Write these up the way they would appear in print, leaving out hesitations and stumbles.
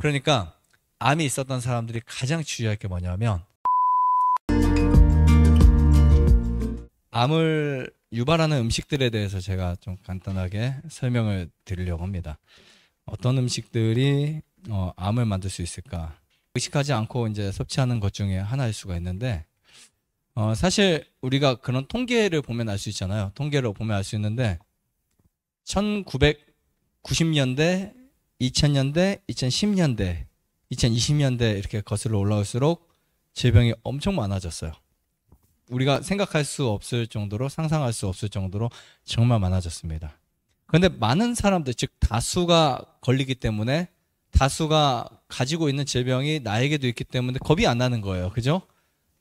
그러니까 암이 있었던 사람들이 가장 주의할 게 뭐냐면 암을 유발하는 음식들에 대해서 제가 좀 간단하게 설명을 드리려고 합니다. 어떤 음식들이 암을 만들 수 있을까? 의식하지 않고 이제 섭취하는 것 중에 하나일 수가 있는데 사실 우리가 그런 통계를 보면 알 수 있잖아요. 통계를 보면 알 수 있는데 1990년대, 2000년대, 2010년대, 2020년대 이렇게 거슬러 올라올수록 질병이 엄청 많아졌어요. 우리가 생각할 수 없을 정도로, 상상할 수 없을 정도로 정말 많아졌습니다. 그런데 많은 사람들, 즉 다수가 걸리기 때문에, 다수가 가지고 있는 질병이 나에게도 있기 때문에 겁이 안 나는 거예요. 그죠?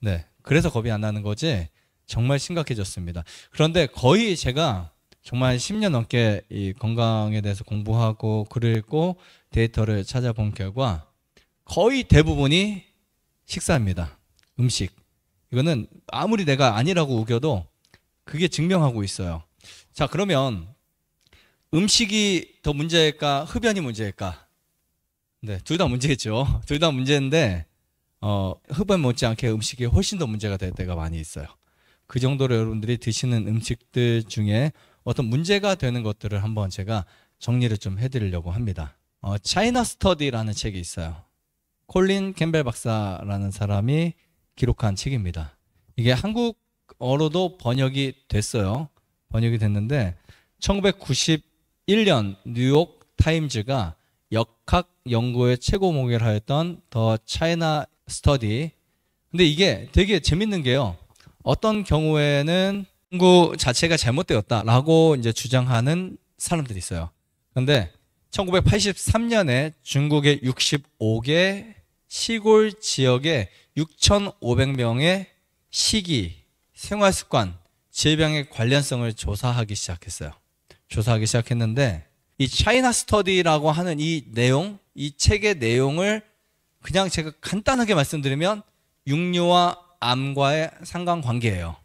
네. 그래서 겁이 안 나는 거지 정말 심각해졌습니다. 그런데 거의 제가 정말 10년 넘게 이 건강에 대해서 공부하고 글을 읽고 데이터를 찾아본 결과 거의 대부분이 식사입니다. 음식. 이거는 아무리 내가 아니라고 우겨도 그게 증명하고 있어요. 자, 그러면 음식이 더 문제일까? 흡연이 문제일까? 네, 둘 다 문제겠죠. 둘 다 문제인데 흡연 못지않게 음식이 훨씬 더 문제가 될 때가 많이 있어요. 그 정도로 여러분들이 드시는 음식들 중에 어떤 문제가 되는 것들을 한번 제가 정리를 좀 해드리려고 합니다. 차이나 스터디라는 책이 있어요. 콜린 캠벨 박사라는 사람이 기록한 책입니다. 이게 한국어로도 번역이 됐어요. 번역이 됐는데 1991년 뉴욕 타임즈가 역학 연구의 최고 목표를 하였던 더 차이나 스터디. 근데 이게 되게 재밌는 게요. 어떤 경우에는 연구 자체가 잘못되었다라고 이제 주장하는 사람들이 있어요. 그런데 1983년에 중국의 65개 시골 지역에 6,500명의 식이, 생활습관, 질병의 관련성을 조사하기 시작했어요. 조사하기 시작했는데 이 차이나 스터디라고 하는 이 내용, 이 책의 내용을 그냥 제가 간단하게 말씀드리면 육류와 암과의 상관관계예요.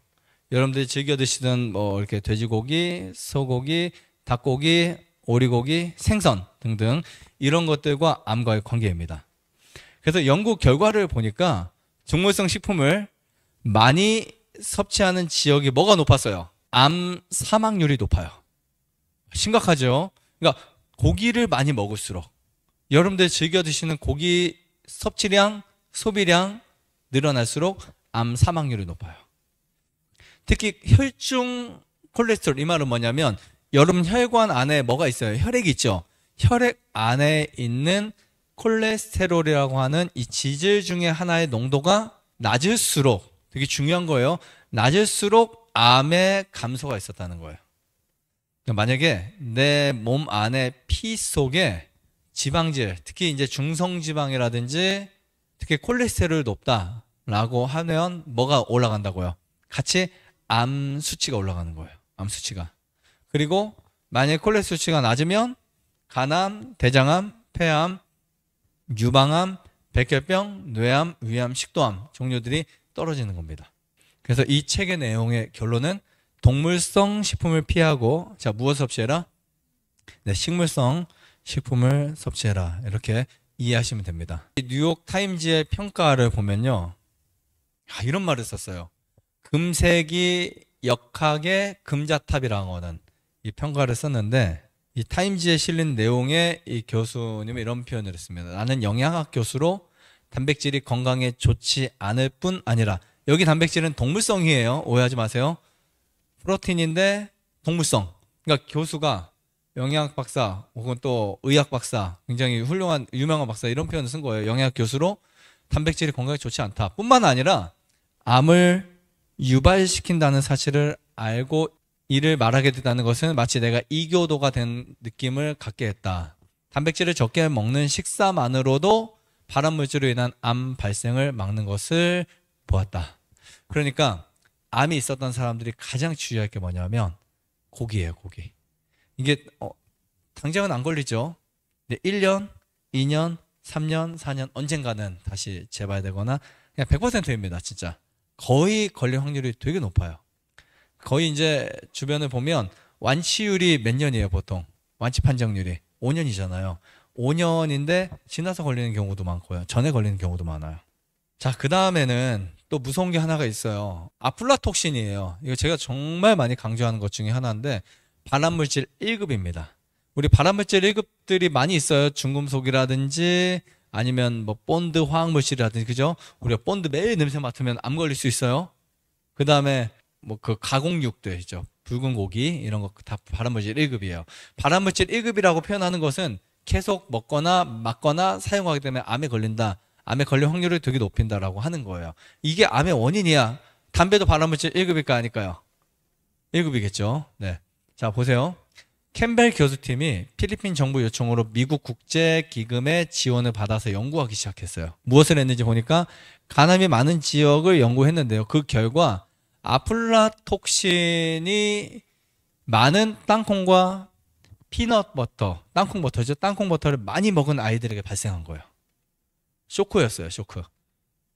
여러분들이 즐겨 드시던 뭐 이렇게 돼지고기, 소고기, 닭고기, 오리고기, 생선 등등 이런 것들과 암과의 관계입니다. 그래서 연구 결과를 보니까 동물성 식품을 많이 섭취하는 지역이 뭐가 높았어요? 암 사망률이 높아요. 심각하죠? 그러니까 고기를 많이 먹을수록 여러분들 즐겨 드시는 고기 섭취량, 소비량 늘어날수록 암 사망률이 높아요. 특히 혈중 콜레스테롤, 이 말은 뭐냐면 여러분 혈관 안에 뭐가 있어요? 혈액이 있죠? 혈액 안에 있는 콜레스테롤이라고 하는 이 지질 중에 하나의 농도가 낮을수록, 되게 중요한 거예요. 낮을수록 암의 감소가 있었다는 거예요. 만약에 내 몸 안에 피 속에 지방질, 특히 이제 중성지방이라든지 특히 콜레스테롤이 높다라고 하면 뭐가 올라간다고요? 같이 암 수치가 올라가는 거예요. 암 수치가. 그리고 만약에 콜레스테롤 수치가 낮으면 간암, 대장암, 폐암, 유방암, 백혈병, 뇌암, 위암, 식도암 종류들이 떨어지는 겁니다. 그래서 이 책의 내용의 결론은 동물성 식품을 피하고, 자, 무엇을 섭취해라? 네, 식물성 식품을 섭취해라. 이렇게 이해하시면 됩니다. 뉴욕 타임즈의 평가를 보면요, 이런 말을 썼어요. 금세기 역학의 금자탑이라고 하는 이 평가를 썼는데, 이 타임즈에 실린 내용에 이 교수님은 이런 표현을 했습니다. 나는 영양학 교수로 단백질이 건강에 좋지 않을 뿐 아니라, 여기 단백질은 동물성이에요. 오해하지 마세요. 프로틴인데 동물성. 그러니까 교수가 영양학 박사 혹은 또 의학 박사, 굉장히 훌륭한 유명한 박사, 이런 표현을 쓴 거예요. 영양학 교수로 단백질이 건강에 좋지 않다 뿐만 아니라 암을 유발시킨다는 사실을 알고 이를 말하게 됐다는 것은 마치 내가 이교도가 된 느낌을 갖게 했다. 단백질을 적게 먹는 식사만으로도 발암물질로 인한 암 발생을 막는 것을 보았다. 그러니까 암이 있었던 사람들이 가장 주의할 게 뭐냐면 고기예요, 고기. 이게 당장은 안 걸리죠. 근데 1년, 2년, 3년, 4년 언젠가는 다시 재봐야 되거나 그냥 100%입니다, 진짜. 거의 걸릴 확률이 되게 높아요. 거의 이제 주변을 보면 완치율이 몇 년이에요, 보통? 완치 판정률이 5년이잖아요. 5년인데 지나서 걸리는 경우도 많고요. 전에 걸리는 경우도 많아요. 자, 그 다음에는 또 무서운 게 하나가 있어요. 아플라톡신이에요. 이거 제가 정말 많이 강조하는 것 중에 하나인데 발암물질 1급입니다. 우리 발암물질 1급들이 많이 있어요. 중금속이라든지 아니면 뭐 본드 화학물질이라든지, 그죠? 우리가 본드 매일 냄새 맡으면 암 걸릴 수 있어요. 그 다음에 뭐 그 가공육들 있죠. 붉은 고기 이런 거 다 발암물질 1급이에요. 발암물질 1급이라고 표현하는 것은 계속 먹거나 맞거나 사용하게 되면 암에 걸린다. 암에 걸릴 확률을 되게 높인다라고 하는 거예요. 이게 암의 원인이야. 담배도 발암물질 1급일까 아닐까요? 1급이겠죠. 네. 자, 보세요. 캠벨 교수팀이 필리핀 정부 요청으로 미국 국제기금의 지원을 받아서 연구하기 시작했어요. 무엇을 했는지 보니까 간암이 많은 지역을 연구했는데요. 그 결과 아플라톡신이 많은 땅콩과 피넛버터, 땅콩버터죠. 땅콩버터를 많이 먹은 아이들에게 발생한 거예요. 쇼크였어요, 쇼크.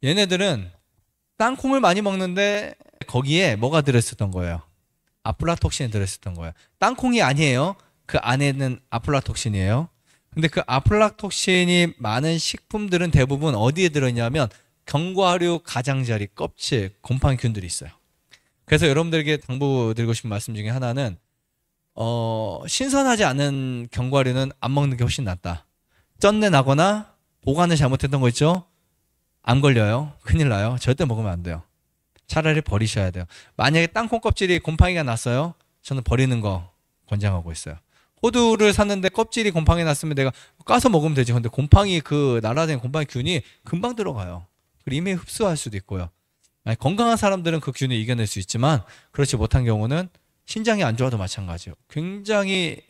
얘네들은 땅콩을 많이 먹는데 거기에 뭐가 들어있었던 거예요? 아플라톡신이 들어있었던 거예요. 땅콩이 아니에요. 그 안에는 아플라톡신이에요. 근데 그 아플라톡신이 많은 식품들은 대부분 어디에 들어있냐면 견과류 가장자리, 껍질, 곰팡이균들이 있어요. 그래서 여러분들에게 당부드리고 싶은 말씀 중에 하나는 신선하지 않은 견과류는 안 먹는 게 훨씬 낫다. 쩐내 나거나 보관을 잘못했던 거 있죠? 안 걸려요. 큰일 나요. 절대 먹으면 안 돼요. 차라리 버리셔야 돼요. 만약에 땅콩 껍질이 곰팡이가 났어요. 저는 버리는 거 권장하고 있어요. 호두를 샀는데 껍질이 곰팡이 났으면 내가 까서 먹으면 되지. 근데 곰팡이 그 날아다니는 곰팡이균이 금방 들어가요. 그리고 이미 흡수할 수도 있고요. 아니, 건강한 사람들은 그 균을 이겨낼 수 있지만 그렇지 못한 경우는 신장이 안 좋아도 마찬가지예요. 굉장히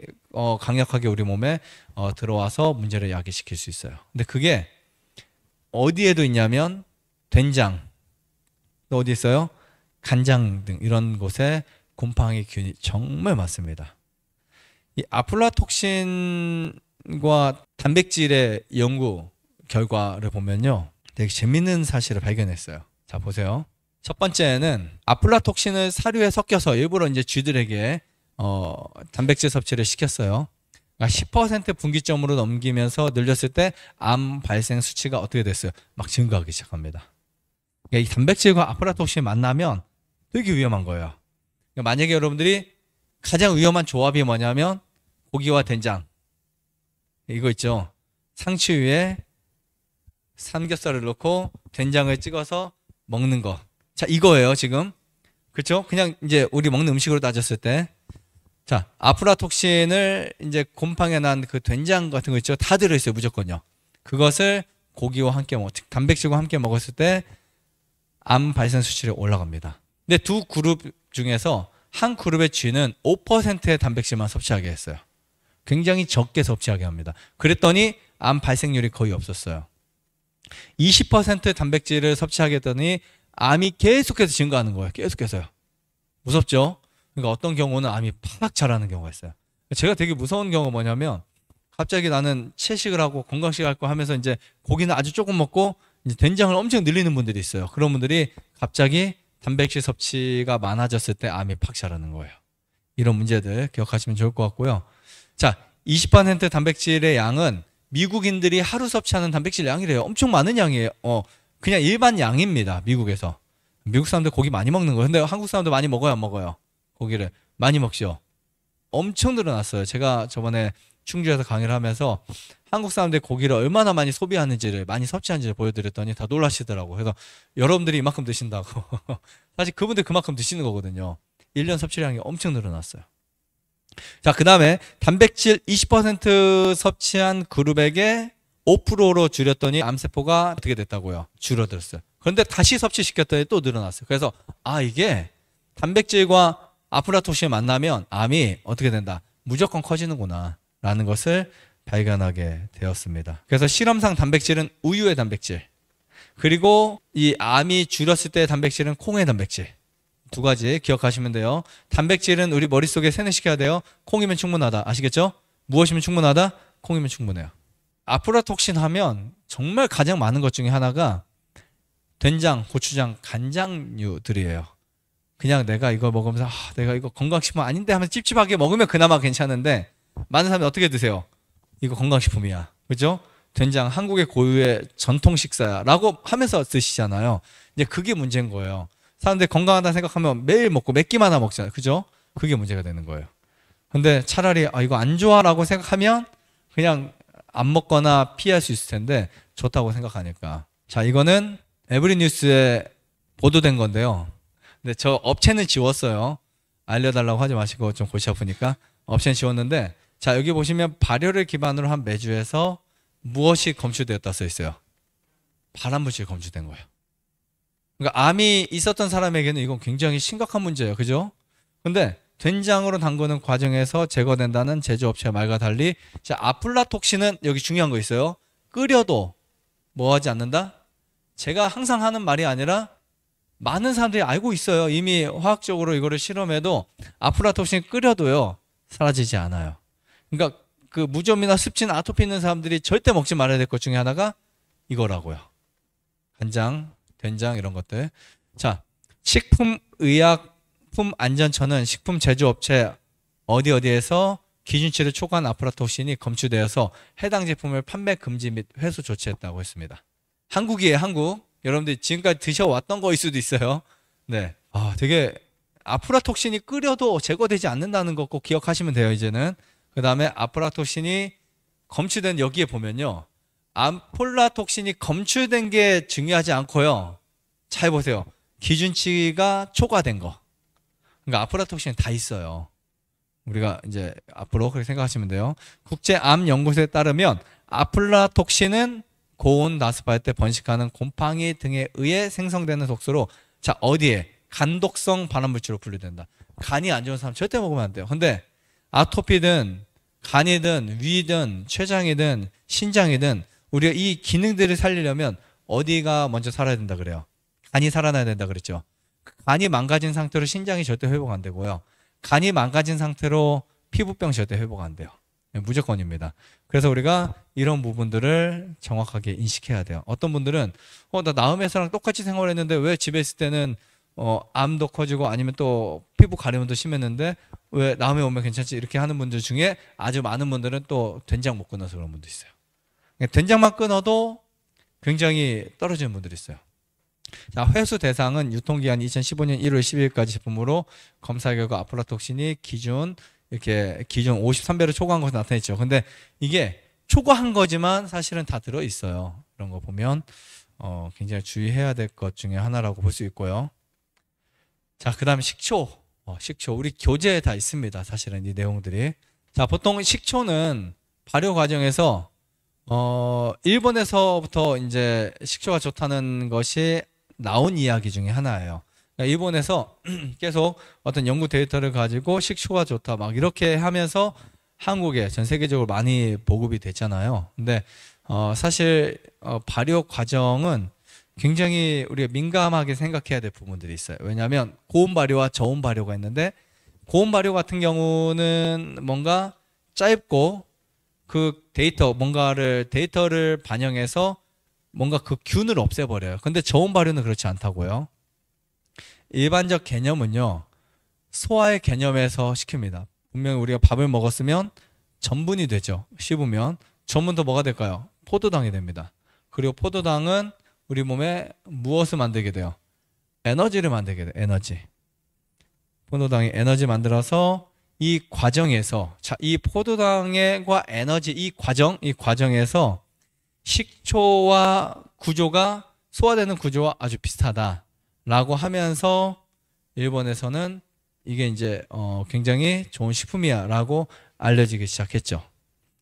강력하게 우리 몸에 들어와서 문제를 야기시킬 수 있어요. 근데 그게 어디에도 있냐면 된장, 또 어디 있어요? 간장 등 이런 곳에 곰팡이 균이 정말 많습니다. 이 아플라톡신과 단백질의 연구 결과를 보면요, 되게 재밌는 사실을 발견했어요. 자, 보세요. 첫 번째는 아플라톡신을 사료에 섞여서 일부러 이제 쥐들에게 단백질 섭취를 시켰어요. 그러니까 10% 분기점으로 넘기면서 늘렸을 때 암 발생 수치가 어떻게 됐어요? 막 증가하기 시작합니다. 그러니까 이 단백질과 아플라톡신이 만나면 되게 위험한 거예요. 그러니까 만약에 여러분들이 가장 위험한 조합이 뭐냐면 고기와 된장, 이거 있죠. 상추 위에 삼겹살을 넣고 된장을 찍어서 먹는 거. 자, 이거예요, 지금. 그렇죠? 그냥 이제 우리 먹는 음식으로 따졌을 때. 자, 아플라톡신을 이제 곰팡이 난 그 된장 같은 거 있죠? 다 들어있어요, 무조건요. 그것을 고기와 함께 단백질과 함께 먹었을 때 암 발생 수치가 올라갑니다. 근데 두 그룹 중에서 한 그룹의 쥐는 5%의 단백질만 섭취하게 했어요. 굉장히 적게 섭취하게 합니다. 그랬더니 암 발생률이 거의 없었어요. 20% 단백질을 섭취하게 했더니 암이 계속해서 증가하는 거예요. 계속해서요. 무섭죠? 그러니까 어떤 경우는 암이 팍 자라는 경우가 있어요. 제가 되게 무서운 경우가 뭐냐면 갑자기 나는 채식을 하고 건강식 할 거 하면서 이제 고기는 아주 조금 먹고 이제 된장을 엄청 늘리는 분들이 있어요. 그런 분들이 갑자기 단백질 섭취가 많아졌을 때 암이 팍 자라는 거예요. 이런 문제들 기억하시면 좋을 것 같고요. 자, 20% 단백질의 양은 미국인들이 하루 섭취하는 단백질 양이래요. 엄청 많은 양이에요. 그냥 일반 양입니다. 미국에서. 미국 사람들 고기 많이 먹는 거예요. 근데 한국 사람들 많이 먹어요, 안 먹어요? 고기를 많이 먹죠. 엄청 늘어났어요. 제가 저번에 충주에서 강의를 하면서 한국 사람들이 고기를 얼마나 많이 소비하는지를, 많이 섭취하는지를 보여드렸더니 다 놀라시더라고요. 그래서 여러분들이 이만큼 드신다고. 사실 그분들 그만큼 드시는 거거든요. 1년 섭취량이 엄청 늘어났어요. 자, 그 다음에 단백질 20% 섭취한 그룹에게 5%로 줄였더니 암세포가 어떻게 됐다고요? 줄어들었어요. 그런데 다시 섭취시켰더니 또 늘어났어요. 그래서 이게 단백질과 아플라톡신이 만나면 암이 어떻게 된다? 무조건 커지는구나 라는 것을 발견하게 되었습니다. 그래서 실험상 단백질은 우유의 단백질, 그리고 이 암이 줄었을 때 단백질은 콩의 단백질, 두 가지 기억하시면 돼요. 단백질은 우리 머릿속에 세뇌시켜야 돼요. 콩이면 충분하다. 아시겠죠? 무엇이면 충분하다? 콩이면 충분해요. 아플라톡신 하면 정말 가장 많은 것 중에 하나가 된장, 고추장, 간장류들이에요. 그냥 내가 이거 먹으면서 내가 이거 건강식품 아닌데 하면서 찝찝하게 먹으면 그나마 괜찮은데 많은 사람이 어떻게 드세요? 이거 건강식품이야. 그죠? 된장 한국의 고유의 전통 식사야라고 하면서 드시잖아요. 이제 그게 문제인 거예요. 사람들이 건강하다 생각하면 매일 먹고 몇 끼마다 먹잖아요. 그죠? 그게 문제가 되는 거예요. 근데 차라리 이거 안 좋아라고 생각하면 그냥 안 먹거나 피할 수 있을 텐데 좋다고 생각하니까. 자, 이거는 에브리뉴스에 보도된 건데요. 근데 저 업체는 지웠어요. 알려달라고 하지 마시고 좀 골치 아프니까 업체는 지웠는데, 자, 여기 보시면 발효를 기반으로 한 메주에서 무엇이 검출되었다 써 있어요. 발암물질이 검출된 거예요. 그러니까 암이 있었던 사람에게는 이건 굉장히 심각한 문제예요. 그죠? 근데 된장으로 담그는 과정에서 제거된다는 제조업체의 말과 달리, 자, 아플라톡신은 여기 중요한 거 있어요. 끓여도 뭐 하지 않는다? 제가 항상 하는 말이 아니라 많은 사람들이 알고 있어요. 이미 화학적으로 이거를 실험해도 아플라톡신 끓여도요 사라지지 않아요. 그러니까 그 무좀이나 습진, 아토피 있는 사람들이 절대 먹지 말아야 될 것 중에 하나가 이거라고요. 간장, 된장 이런 것들. 자, 식품의약품안전처는 식품 제조업체 어디에서 기준치를 초과한 아플라톡신이 검출되어서 해당 제품을 판매 금지 및 회수 조치했다고 했습니다. 한국이에요, 한국. 여러분들이 지금까지 드셔왔던 거일 수도 있어요. 네. 되게 아플라톡신이 끓여도 제거되지 않는다는 거 꼭 기억하시면 돼요, 이제는. 그 다음에 아플라톡신이 검출된 여기에 보면요. 아플라톡신이 검출된 게 중요하지 않고요. 잘 보세요. 기준치가 초과된 거. 그러니까 아플라톡신이 다 있어요. 우리가 이제 앞으로 그렇게 생각하시면 돼요. 국제암연구소에 따르면 아플라톡신은 고온 나스파일 때 번식하는 곰팡이 등에 의해 생성되는 독소로, 자, 어디에? 간독성 발암물질로 분류된다. 간이 안 좋은 사람 절대 먹으면 안 돼요. 근데 아토피든 간이든 위든 췌장이든 신장이든 우리가 이 기능들을 살리려면 어디가 먼저 살아야 된다 그래요? 간이 살아나야 된다 그랬죠. 간이 망가진 상태로 신장이 절대 회복 안 되고요. 간이 망가진 상태로 피부병 절대 회복 안 돼요. 무조건입니다. 그래서 우리가 이런 부분들을 정확하게 인식해야 돼요. 어떤 분들은 나 나음에서랑 똑같이 생활했는데 왜 집에 있을 때는 암도 커지고 아니면 또 피부 가려움도 심했는데 왜 나음에 오면 괜찮지? 이렇게 하는 분들 중에 아주 많은 분들은 또 된장 못 끊어서 그런 분도 있어요. 된장만 끊어도 굉장히 떨어지는 분들이 있어요. 자, 회수 대상은 유통기한 2015년 1월 12일까지 제품으로 검사 결과 아플라톡신이 기준 53배를 초과한 것으로 나타냈죠. 근데 이게 초과한 거지만 사실은 다 들어있어요. 이런 거 보면 굉장히 주의해야 될 것 중에 하나라고 볼 수 있고요. 자, 그 다음에 식초. 식초. 우리 교재에 다 있습니다. 사실은 이 내용들이. 자, 보통 식초는 발효 과정에서 일본에서부터 이제 식초가 좋다는 것이 나온 이야기 중에 하나예요. 일본에서 계속 어떤 연구 데이터를 가지고 식초가 좋다 막 이렇게 하면서 한국에 전 세계적으로 많이 보급이 됐잖아요. 근데 사실 발효 과정은 굉장히 우리가 민감하게 생각해야 될 부분들이 있어요. 왜냐하면 고온 발효와 저온 발효가 있는데, 고온 발효 같은 경우는 뭔가 짧고 그 데이터를 반영해서 뭔가 그 균을 없애버려요. 근데 저온 발효는 그렇지 않다고요. 일반적 개념은요, 소화의 개념에서 시킵니다. 분명히 우리가 밥을 먹었으면 전분이 되죠. 씹으면. 전분도 뭐가 될까요? 포도당이 됩니다. 그리고 포도당은 우리 몸에 무엇을 만들게 돼요? 에너지를 만들게 돼요. 에너지. 포도당이 에너지 만들어서 이 과정에서, 자, 이 포도당과 에너지 이 과정에서 식초와 구조가 소화되는 구조와 아주 비슷하다라고 하면서 일본에서는 이게 이제 굉장히 좋은 식품이야라고 알려지기 시작했죠.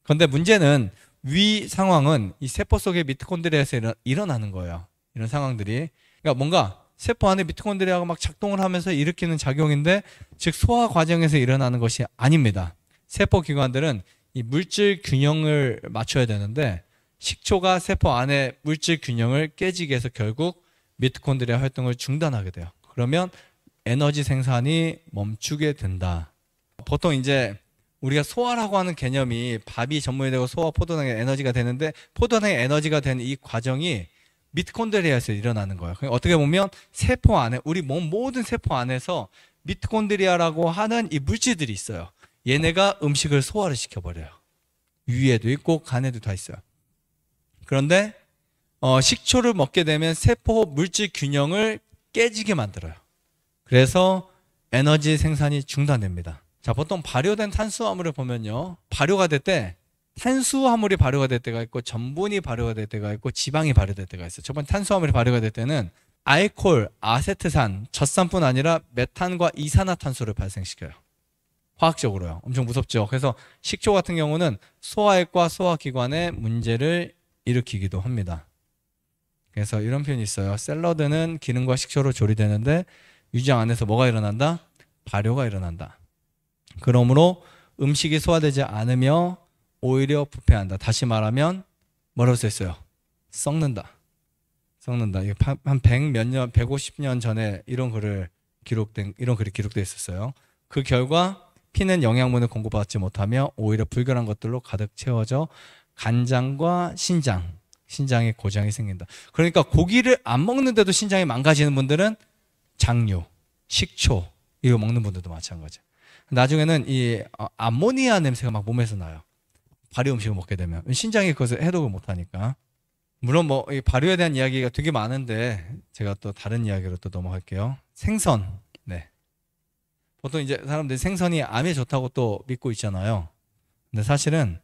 그런데 문제는 위 상황은 이 세포 속의 미토콘드리아에서 일어나는 거예요. 이런 상황들이. 그러니까 뭔가 세포 안에 미토콘드리아가 막 작동을 하면서 일으키는 작용인데, 즉 소화 과정에서 일어나는 것이 아닙니다. 세포 기관들은 이 물질 균형을 맞춰야 되는데, 식초가 세포 안에 물질 균형을 깨지게 해서 결국 미토콘드리아 활동을 중단하게 돼요. 그러면 에너지 생산이 멈추게 된다. 보통 이제 우리가 소화라고 하는 개념이 밥이 전분이 되고 소화 포도당의 에너지가 되는데, 포도당의 에너지가 되는 이 과정이 미토콘드리아에서 일어나는 거예요. 어떻게 보면 세포 안에, 우리 몸 모든 세포 안에서 미토콘드리아라고 하는 이 물질들이 있어요. 얘네가 음식을 소화를 시켜버려요. 위에도 있고 간에도 다 있어요. 그런데 식초를 먹게 되면 세포 물질 균형을 깨지게 만들어요. 그래서 에너지 생산이 중단됩니다. 자, 보통 발효된 탄수화물을 보면요, 발효가 될 때 탄수화물이 발효가 될 때가 있고 전분이 발효가 될 때가 있고 지방이 발효될 때가 있어요. 저번 탄수화물이 발효가 될 때는 알코올, 아세트산, 젖산뿐 아니라 메탄과 이산화탄소를 발생시켜요. 화학적으로요. 엄청 무섭죠. 그래서 식초 같은 경우는 소화액과 소화기관에 문제를 일으키기도 합니다. 그래서 이런 표현이 있어요. 샐러드는 기름과 식초로 조리되는데 위장 안에서 뭐가 일어난다? 발효가 일어난다. 그러므로 음식이 소화되지 않으며 오히려 부패한다. 다시 말하면 뭐라고 써있어요? 썩는다. 썩는다. 한 100몇 년, 150년 전에 이런 글이 기록되어 있었어요. 그 결과 피는 영양분을 공급받지 못하며 오히려 불결한 것들로 가득 채워져 간장과 신장에 고장이 생긴다. 그러니까 고기를 안 먹는데도 신장이 망가지는 분들은 장류, 식초 이거 먹는 분들도 마찬가지예요. 나중에는 이 암모니아 냄새가 막 몸에서 나요. 발효 음식을 먹게 되면 신장이 그것을 해독을 못하니까. 물론 뭐 이 발효에 대한 이야기가 되게 많은데 제가 또 다른 이야기로 또 넘어갈게요. 생선. 네. 보통 이제 사람들이 생선이 암에 좋다고 또 믿고 있잖아요. 근데 사실은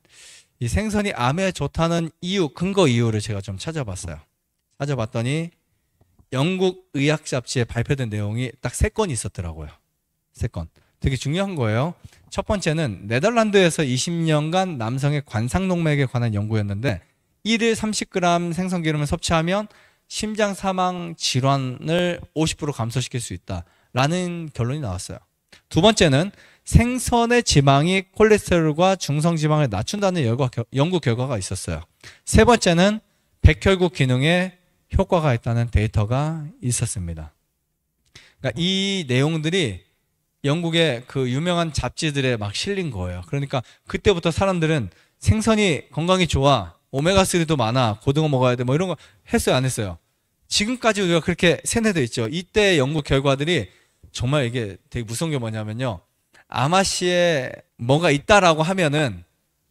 이 생선이 암에 좋다는 근거 이유를 제가 좀 찾아봤어요. 찾아봤더니 영국 의학 잡지에 발표된 내용이 딱 3건 있었더라고요. 3건. 되게 중요한 거예요. 첫 번째는 네덜란드에서 20년간 남성의 관상동맥에 관한 연구였는데 1일 30g 생선기름을 섭취하면 심장 사망 질환을 50% 감소시킬 수 있다라는 결론이 나왔어요. 두 번째는 생선의 지방이 콜레스테롤과 중성지방을 낮춘다는 연구 결과가 있었어요. 세 번째는 백혈구 기능에 효과가 있다는 데이터가 있었습니다. 그러니까 이 내용들이 영국의 그 유명한 잡지들에 막 실린 거예요. 그러니까 그때부터 사람들은 생선이 건강이 좋아, 오메가3도 많아, 고등어 먹어야 돼, 뭐 이런 거 했어요, 안 했어요? 지금까지 우리가 그렇게 세뇌되어 있죠. 이때 연구 결과들이 정말 이게 되게 무서운 게 뭐냐면요, 아마씨에 뭐가 있다라고 하면은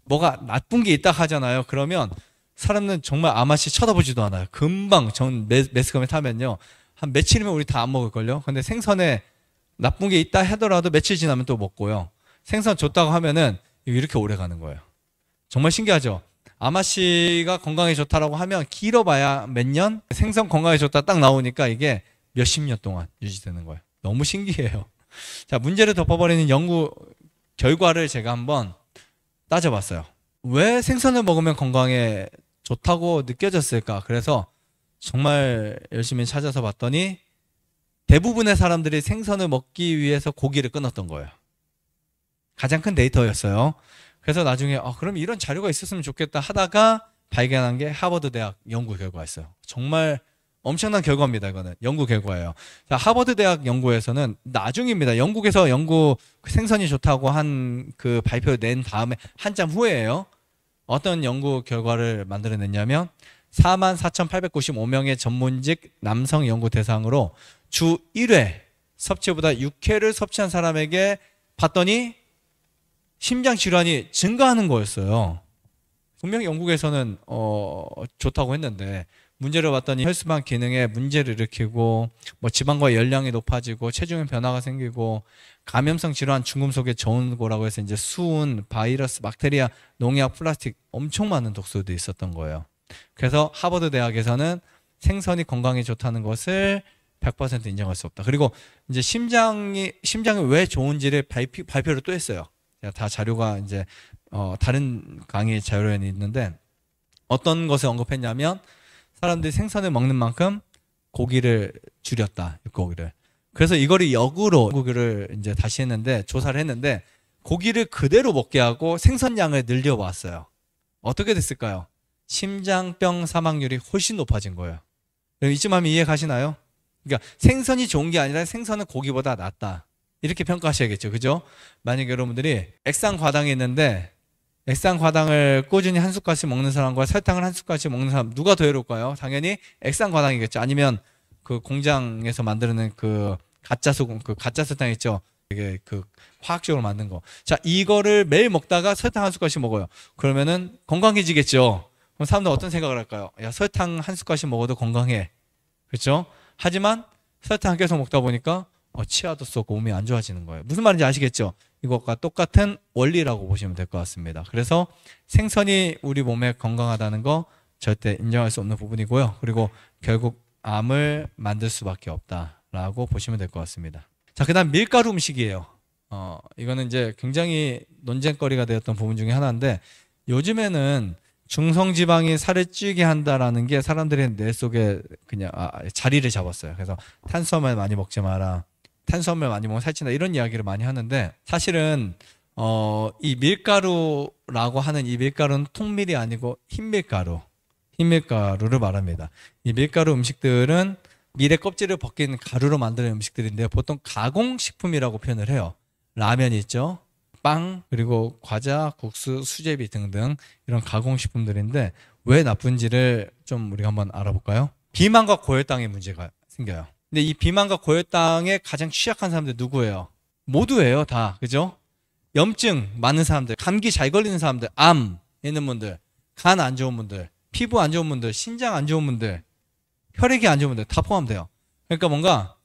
뭐가 나쁜 게 있다 하잖아요. 그러면 사람은 정말 아마씨 쳐다보지도 않아요. 금방 매스컴에 타면요, 한 며칠이면 우리 다 안 먹을걸요. 근데 생선에 나쁜 게 있다 하더라도 며칠 지나면 또 먹고요. 생선 좋다고 하면은 이렇게 오래 가는 거예요. 정말 신기하죠. 아마씨가 건강에 좋다라고 하면 길어봐야 몇 년, 생선 건강에 좋다 딱 나오니까 이게 몇십 년 동안 유지되는 거예요. 너무 신기해요. 자, 문제를 덮어버리는 연구 결과를 제가 한번 따져봤어요. 왜 생선을 먹으면 건강에 좋다고 느껴졌을까? 그래서 정말 열심히 찾아서 봤더니 대부분의 사람들이 생선을 먹기 위해서 고기를 끊었던 거예요. 가장 큰 데이터였어요. 그래서 나중에 그럼 이런 자료가 있었으면 좋겠다 하다가 발견한 게 하버드 대학 연구 결과였어요. 정말 엄청난 결과입니다. 이거는 연구 결과예요. 자, 하버드 대학 연구에서는 나중입니다. 영국에서 생선이 좋다고 한 그 발표를 낸 다음에 한참 후에예요. 어떤 연구 결과를 만들어냈냐면 44,895명의 전문직 남성 연구 대상으로 주 1회 섭취보다 6회를 섭취한 사람에게 봤더니 심장 질환이 증가하는 거였어요. 분명히 영국에서는 좋다고 했는데 문제를 봤더니 혈수방 기능에 문제를 일으키고 뭐 지방과 열량이 높아지고 체중의 변화가 생기고 감염성 질환, 중금속의 저온고라고 해서 이제 수은, 바이러스, 박테리아, 농약, 플라스틱 엄청 많은 독소도 있었던 거예요. 그래서 하버드 대학에서는 생선이 건강에 좋다는 것을 100% 인정할 수 없다. 그리고 이제 심장이 왜 좋은지를 발표를 또 했어요. 다 자료가 이제 다른 강의 자료에 있는데 어떤 것을 언급했냐면 사람들이 생선을 먹는 만큼 고기를 줄였다. 육고기를. 그래서 이거를 역으로 고기를 이제 다시 했는데 조사를 했는데 고기를 그대로 먹게 하고 생선량을 늘려왔어요. 어떻게 됐을까요? 심장병 사망률이 훨씬 높아진 거예요. 이쯤 하면 이해 가시나요? 그러니까 생선이 좋은 게 아니라 생선은 고기보다 낫다. 이렇게 평가하셔야겠죠. 그죠? 만약에 여러분들이 액상과당이 있는데 액상과당을 꾸준히 한 숟갈씩 먹는 사람과 설탕을 한 숟갈씩 먹는 사람 누가 더 외로울까요? 당연히 액상과당이겠죠. 아니면 그 공장에서 만드는 그 가짜 소금, 그 가짜 설탕 있죠. 이게 그 화학적으로 만든 거. 자, 이거를 매일 먹다가 설탕 한 숟갈씩 먹어요. 그러면은 건강해지겠죠. 그럼 사람들 어떤 생각을 할까요? 야, 설탕 한 숟갈씩 먹어도 건강해. 그렇죠? 하지만 설탕 계속 먹다 보니까 치아도 썩고 몸이 안 좋아지는 거예요. 무슨 말인지 아시겠죠? 이것과 똑같은 원리라고 보시면 될 것 같습니다. 그래서 생선이 우리 몸에 건강하다는 거 절대 인정할 수 없는 부분이고요. 그리고 결국 암을 만들 수밖에 없다라고 보시면 될 것 같습니다. 자, 그다음 밀가루 음식이에요. 이거는 이제 굉장히 논쟁거리가 되었던 부분 중에 하나인데, 요즘에는 중성지방이 살을 찌게 한다라는 게 사람들의 뇌 속에 그냥 자리를 잡았어요. 그래서 탄수화물 많이 먹지 마라, 탄수화물 많이 먹으면 살찐다, 이런 이야기를 많이 하는데, 사실은 이 밀가루라고 하는 이 밀가루는 통밀이 아니고 흰밀가루를 말합니다. 이 밀가루 음식들은 밀의 껍질을 벗긴 가루로 만드는 음식들인데, 보통 가공식품이라고 표현을 해요. 라면 있죠, 빵, 그리고 과자, 국수, 수제비 등등 이런 가공식품들인데, 왜 나쁜지를 좀 우리가 한번 알아볼까요? 비만과 고혈당의 문제가 생겨요. 근데 이 비만과 고혈당에 가장 취약한 사람들 누구예요? 모두예요, 다. 그죠? 염증 많은 사람들, 감기 잘 걸리는 사람들, 암 있는 분들, 간 안 좋은 분들, 피부 안 좋은 분들, 신장 안 좋은 분들, 혈액이 안 좋은 분들 다 포함돼요. 그러니까 뭔가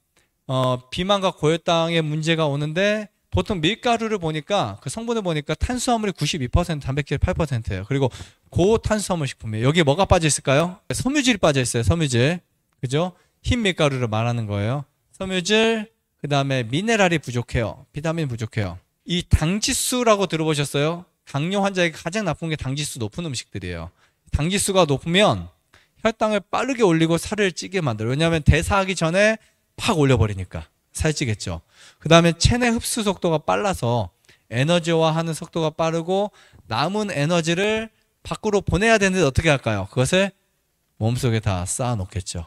비만과 고혈당의 문제가 오는데, 보통 밀가루를 보니까 그 성분을 보니까 탄수화물이 92%, 단백질 8%예요. 그리고 고탄수화물 식품이에요. 여기에 뭐가 빠져 있을까요? 섬유질이 빠져 있어요. 섬유질. 그죠? 흰 밀가루를 말하는 거예요. 섬유질, 그 다음에 미네랄이 부족해요. 비타민 부족해요. 이 당지수라고 들어보셨어요? 당뇨 환자에게 가장 나쁜 게 당지수 높은 음식들이에요. 당지수가 높으면 혈당을 빠르게 올리고 살을 찌게 만들어요. 왜냐하면 대사하기 전에 팍 올려버리니까 살찌겠죠. 그 다음에 체내 흡수 속도가 빨라서 에너지화하는 속도가 빠르고, 남은 에너지를 밖으로 보내야 되는데 어떻게 할까요? 그것을 몸속에 다 쌓아 놓겠죠.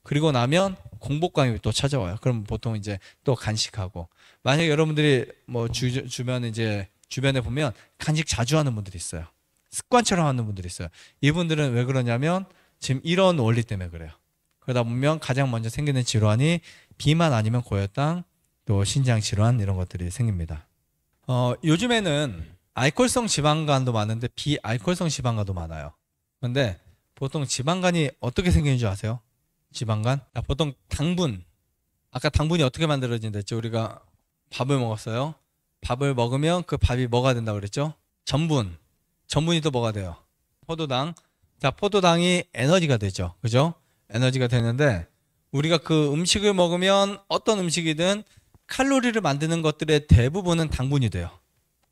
그리고 나면 공복감이 또 찾아와요. 그럼 보통 이제 또 간식하고, 만약에 여러분들이 뭐 주변에 보면 간식 자주 하는 분들이 있어요. 습관처럼 하는 분들이 있어요. 이분들은 왜 그러냐면 지금 이런 원리 때문에 그래요. 그러다 보면 가장 먼저 생기는 질환이 비만 아니면 고혈당, 또 신장 질환, 이런 것들이 생깁니다. 요즘에는 알코올성 지방간도 많은데 비알코올성 지방간도 많아요. 그런데 보통 지방간이 어떻게 생기는 줄 아세요? 지방간? 보통 당분, 아까 당분이 어떻게 만들어진다 했죠? 우리가 밥을 먹었어요. 밥을 먹으면 그 밥이 뭐가 된다고 그랬죠? 전분이 또 뭐가 돼요? 포도당. 자, 포도당이 에너지가 되죠. 그죠? 에너지가 되는데, 우리가 그 음식을 먹으면 어떤 음식이든 칼로리를 만드는 것들의 대부분은 당분이 돼요.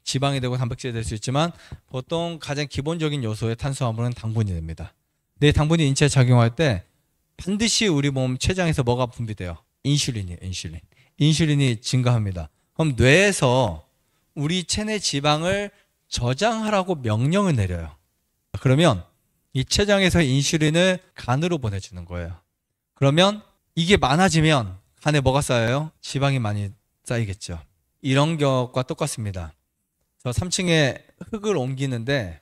지방이 되고 단백질이 될 수 있지만, 보통 가장 기본적인 요소의 탄수화물은 당분이 됩니다. 내 당분이 인체에 작용할 때 반드시 우리 몸 췌장에서 뭐가 분비돼요? 인슐린이에요. 인슐린이 증가합니다. 그럼 뇌에서 우리 체내 지방을 저장하라고 명령을 내려요. 그러면 이 췌장에서 인슐린을 간으로 보내주는 거예요. 그러면 이게 많아지면 간에 뭐가 쌓여요? 지방이 많이 쌓이겠죠. 이런 것과 똑같습니다. 저 3층에 흙을 옮기는데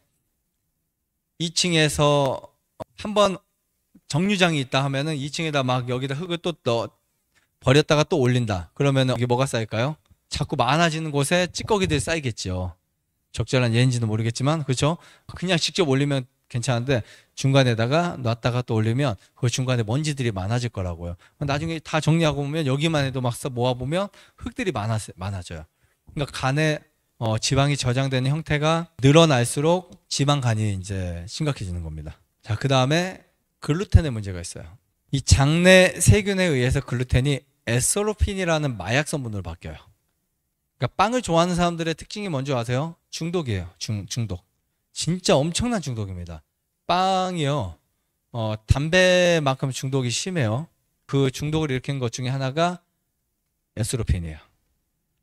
2층에서 한번 정류장이 있다 하면은 2층에다 막 여기다 흙을 또 버렸다가 또 올린다. 그러면은 이게 뭐가 쌓일까요? 자꾸 많아지는 곳에 찌꺼기들이 쌓이겠죠. 적절한 예인지는 모르겠지만, 그렇죠? 그냥 직접 올리면 괜찮은데 중간에다가 놨다가 또 올리면 그 중간에 먼지들이 많아질 거라고요. 나중에 다 정리하고 보면 여기만 해도 막 모아보면 흙들이 많아져요. 그러니까 간에 지방이 저장되는 형태가 늘어날수록 지방간이 이제 심각해지는 겁니다. 자, 그 다음에 글루텐의 문제가 있어요. 이 장내 세균에 의해서 글루텐이 에스로핀이라는 마약 성분으로 바뀌어요. 그러니까 빵을 좋아하는 사람들의 특징이 뭔지 아세요? 중독이에요. 중독. 진짜 엄청난 중독입니다. 빵이요. 담배만큼 중독이 심해요. 그 중독을 일으킨 것 중에 하나가 에스로핀이에요.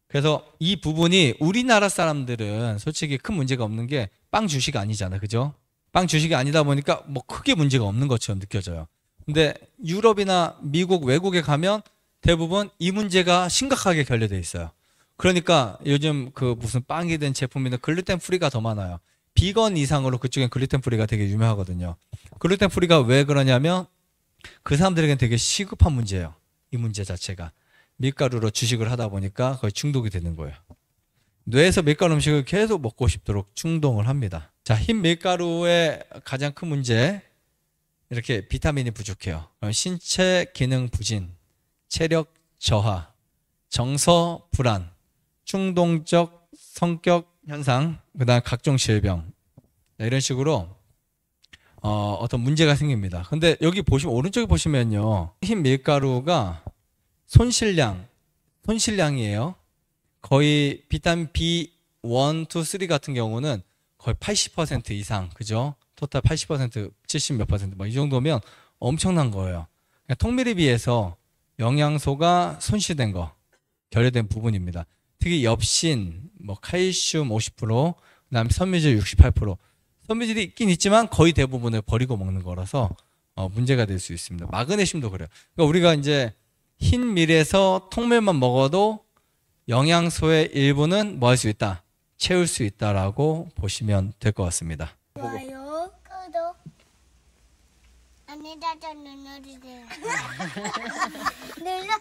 그래서 이 부분이 우리나라 사람들은 솔직히 큰 문제가 없는 게 빵 주식이 아니잖아요. 그죠? 빵 주식이 아니다 보니까 뭐 크게 문제가 없는 것처럼 느껴져요. 근데 유럽이나 미국, 외국에 가면 대부분 이 문제가 심각하게 결여돼 있어요. 그러니까 요즘 그 무슨 빵이든 제품이든 글루텐 프리가 더 많아요. 비건 이상으로 그쪽엔 글루텐 프리가 되게 유명하거든요. 글루텐 프리가 왜 그러냐면 그 사람들에게는 되게 시급한 문제예요. 이 문제 자체가. 밀가루로 주식을 하다 보니까 거의 중독이 되는 거예요. 뇌에서 밀가루 음식을 계속 먹고 싶도록 충동을 합니다. 자, 흰 밀가루의 가장 큰 문제, 이렇게 비타민이 부족해요. 신체 기능 부진, 체력 저하, 정서 불안, 충동적 성격 현상, 그다음 각종 질병, 이런 식으로 어떤 문제가 생깁니다. 근데 여기 보시면 오른쪽에 보시면요, 흰 밀가루가 손실량이에요. 거의 비타민 B1, 2, 3 같은 경우는 거의 80% 이상, 그죠? 토탈 80%, 70 몇 퍼센트, 뭐 이 정도면 엄청난 거예요. 그러니까 통밀에 비해서 영양소가 손실된 거, 결여된 부분입니다. 특히 엽신, 뭐 칼슘 50%, 그다음에 섬유질 68%. 섬유질이 있긴 있지만 거의 대부분을 버리고 먹는 거라서 문제가 될 수 있습니다. 마그네슘도 그래요. 그러니까 우리가 이제 흰 밀에서 통밀만 먹어도 영양소의 일부는 뭐 할 수 있다? 채울 수 있다라고 보시면 될 것 같습니다. 좋아요, 구독, 안내자전 눌러주세요. 눌러주세요.